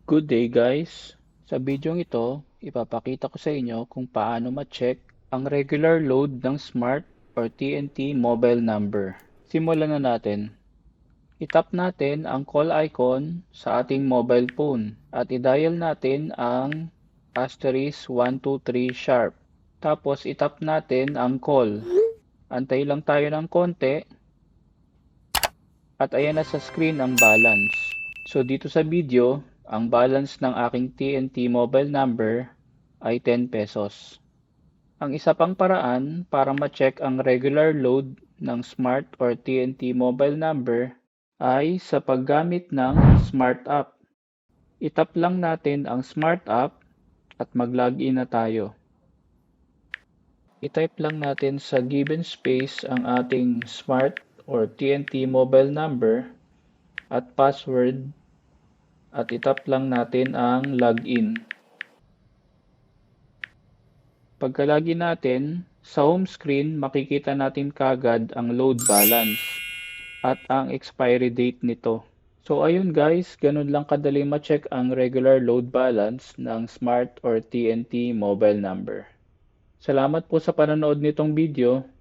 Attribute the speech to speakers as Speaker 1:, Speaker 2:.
Speaker 1: Good day guys! Sa bidyong ito, ipapakita ko sa inyo kung paano ma-check ang regular load ng Smart or TNT mobile number. Simulan na natin. I-tap natin ang call icon sa ating mobile phone at i-dial natin ang *123#. Tapos i-tap natin ang call. Antay lang tayo ng konti at ayan na sa screen ang balance. So dito sa video, ang balance ng aking TNT mobile number ay 10 pesos. Ang isa pang paraan para ma-check ang regular load ng Smart or TNT mobile number ay sa paggamit ng Smart App. I-tap lang natin ang Smart App at mag-login na tayo. I-type lang natin sa given space ang ating Smart or TNT mobile number at password at itap lang natin ang login. Pagka-login natin, sa home screen makikita natin kagad ang load balance at ang expiry date nito. So ayun guys, ganun lang kadali ma-check ang regular load balance ng Smart or TNT mobile number. Salamat po sa panonood nitong video.